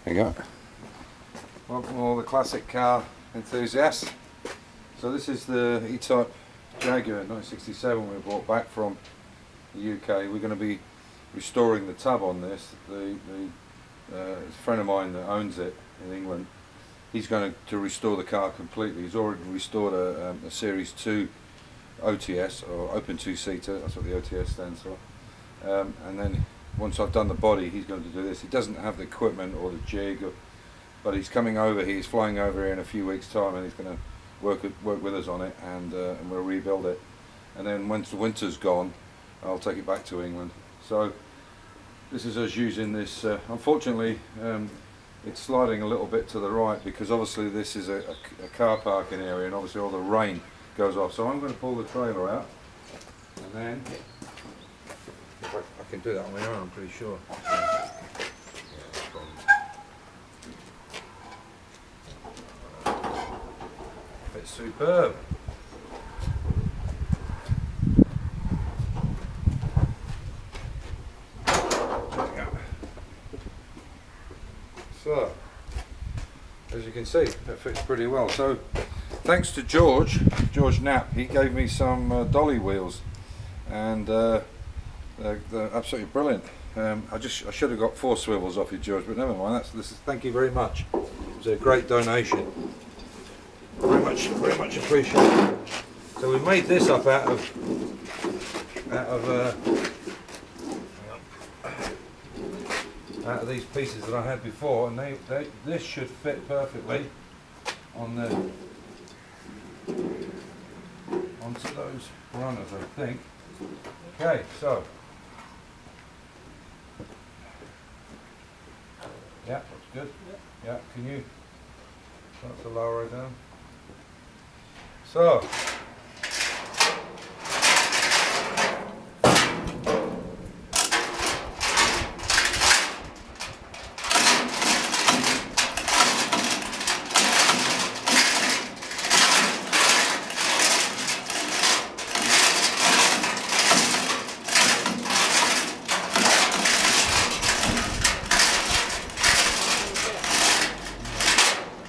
There you go. Welcome all the classic car enthusiasts. So this is the E Type Jaguar 1967 we brought back from the UK. We're going to be restoring the tub on this. It's a friend of mine that owns it in England. He's going to restore the car completely. He's already restored a Series 2 OTS, or Open Two-Seater, that's what the OTS stands for. And then once I've done the body, he's going to do this. He doesn't have the equipment or the jig, but he's coming over. He's flying over here in a few weeks' time, and he's going to work with us on it, and we'll rebuild it. And then once the winter's gone, I'll take it back to England. So this is us using this. Unfortunately, it's sliding a little bit to the right because obviously this is a car parking area, and obviously all the rain goes off. So I'm going to pull the trailer out, and then if I can do that on my own, I'm pretty sure. It's superb. So, as you can see, that fits pretty well. So, thanks to George Knapp, he gave me some dolly wheels, and they're absolutely brilliant. I should have got 4 swivels off you, George, but never mind. Thank you very much. It was a great donation. Very much appreciated. So we made this up out of these pieces that I had before, and this should fit perfectly on onto those runners, I think. Okay, so yeah, that's good. Yeah, can you start to lower it down? So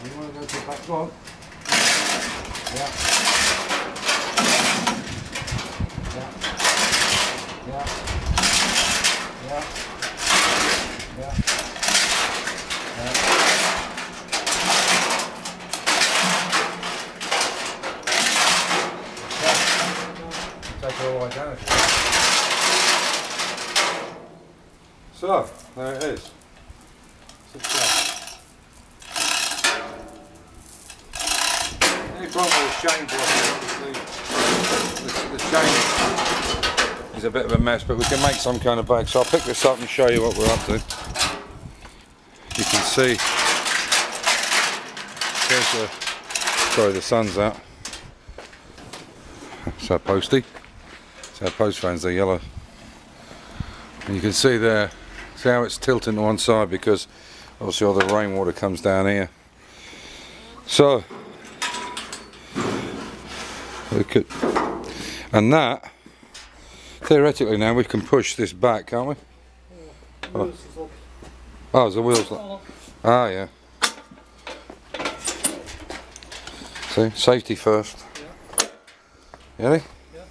you want to go to the back one? Yeah. Yeah. Yeah. Yeah. Yeah. Yeah. Take it all the way down. So, there it is. The problem with the chain block, obviously, the chain is a bit of a mess, but we can make some kind of bag. So I'll pick this up and show you what we're up to. You can see, sorry, the sun's out. It's our postie. It's our post fans, they're yellow. And you can see there, see how it's tilting to one side because obviously all the rainwater comes down here. So, and that, theoretically now we can push this back, can't we? Oh, oh the wheels. Ah, yeah. See, safety first. Yeah. Ready? Yeah.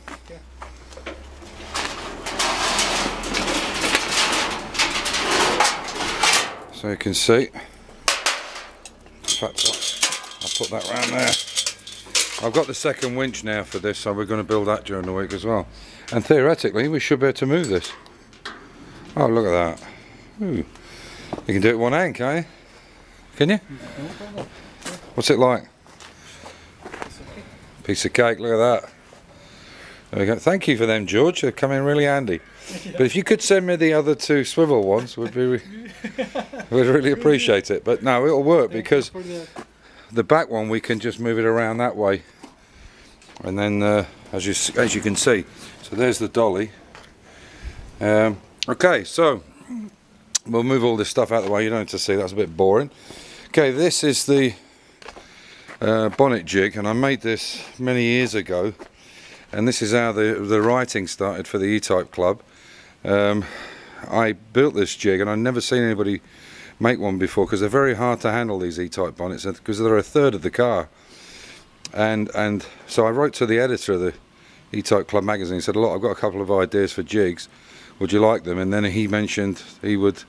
So you can see. In fact, I'll put that round there. I've got the second winch now for this, so we're going to build that during the week as well. And theoretically, we should be able to move this. Oh, look at that. Ooh. You can do it one hand, can't you? Can you? What's it like? Piece of cake, look at that. There we go. Thank you for them, George. They're coming really handy. But if you could send me the other 2 swivel ones, we'd really appreciate it. But no, it'll work because the back one we can just move it around that way, and then as you can see, so there's the dolly. Okay, so we'll move all this stuff out of the way. You don't need to see, that's a bit boring. Okay, this is the bonnet jig, and I made this many years ago, and this is how the writing started for the E Type Club. I built this jig, and I've never seen anybody make one before, because they're very hard to handle, these E-Type bonnets, because they're a third of the car. And so I wrote to the editor of the E-Type Club magazine and said, look, I've got a couple of ideas for jigs, would you like them? And then he mentioned he would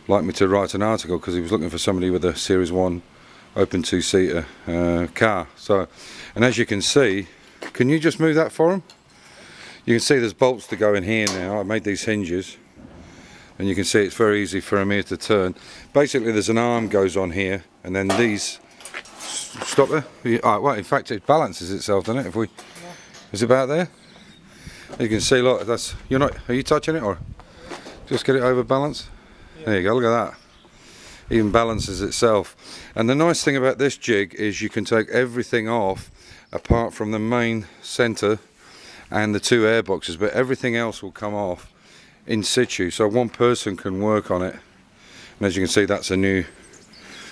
like me to write an article, because he was looking for somebody with a Series 1 open two-seater car. So, and as you can see, can you just move that for him? You can see there's bolts to go in here now. I made these hinges, and you can see it's very easy for him here to turn. Basically there's an arm goes on here, and then these stop there. Oh, well, in fact it balances itself, doesn't it? If we, yeah. Is it about there? You can see, look, that's, you're not, are you touching it, or just get it over balance? Yeah. There you go, look at that. Even balances itself. And the nice thing about this jig is you can take everything off apart from the main centre and the two air boxes, but everything else will come off in situ, so one person can work on it. And as you can see, that's a new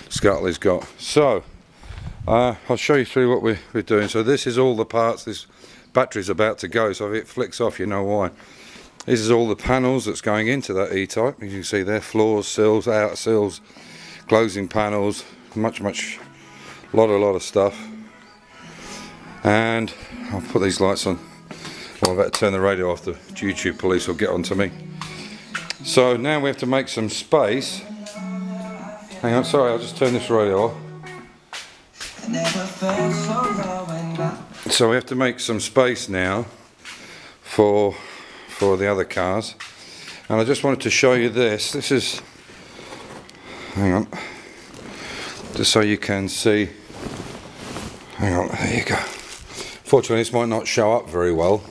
scuttle he's got. So I'll show you through what we're doing. So this is all the parts. This battery's about to go, so if it flicks off, you know why. This is all the panels that's going into that E-Type. As you can see there, floors, sills, outer sills, closing panels, lot of stuff. And I'll put these lights on. Well, I better turn the radio off, the YouTube police will get onto me. So now we have to make some space. Hang on, sorry, I'll just turn this radio off. So we have to make some space now for the other cars. And I just wanted to show you this. This is, hang on, just so you can see. Hang on, there you go. Fortunately, this might not show up very well,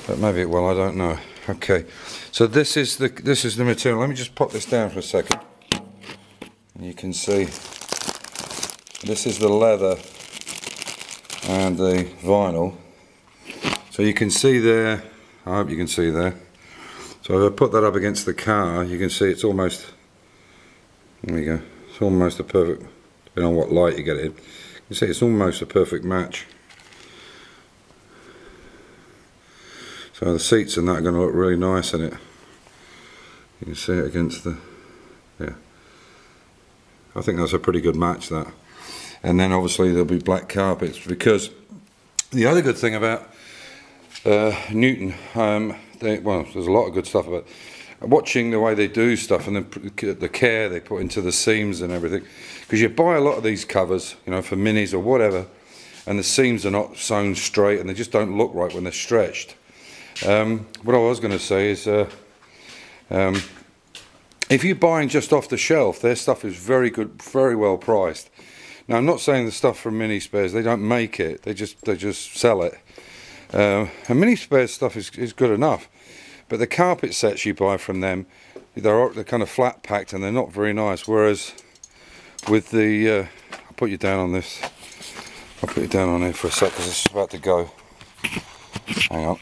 but maybe it will, I don't know. Okay, so this is the material. Let me just pop this down for a second. And you can see this is the leather and the vinyl. So you can see there, I hope you can see there. So if I put that up against the car, you can see it's almost, there you go, it's almost a perfect, depending on what light you get it in. You can see it's almost a perfect match. So the seats and that are going to look really nice in it. You can see it against the, yeah. I think that's a pretty good match, that. And then obviously there'll be black carpets, because the other good thing about Newton, well, there's a lot of good stuff about watching the way they do stuff, and the care they put into the seams and everything. Because you buy a lot of these covers, you know, for minis or whatever, and the seams are not sewn straight, and they just don't look right when they're stretched. What I was going to say is, if you're buying just off the shelf, their stuff is very good, very well priced. Now, I'm not saying the stuff from Mini Spares, they don't make it, they just sell it. And Mini Spares stuff is good enough, but the carpet sets you buy from them, they're kind of flat packed and they're not very nice. Whereas with the, I'll put you down on this. I'll put you down on here for a sec, because it's about to go. Hang on.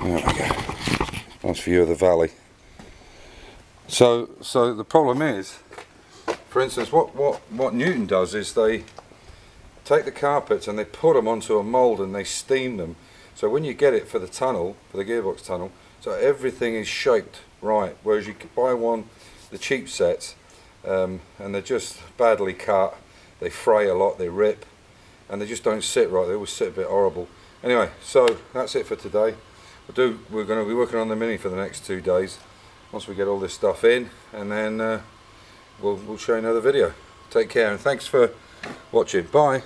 There we go. Nice view of the valley. So the problem is, for instance, what Newton does is they take the carpets and they put them onto a mould and they steam them. So when you get it for the tunnel, for the gearbox tunnel, so everything is shaped right. Whereas you could buy one, the cheap sets, and they're just badly cut. They fray a lot, they rip, and they just don't sit right. They always sit a bit horrible. Anyway, so that's it for today. We're going to be working on the Mini for the next 2 days. Once we get all this stuff in, and then we'll show you another video. Take care, and thanks for watching. Bye.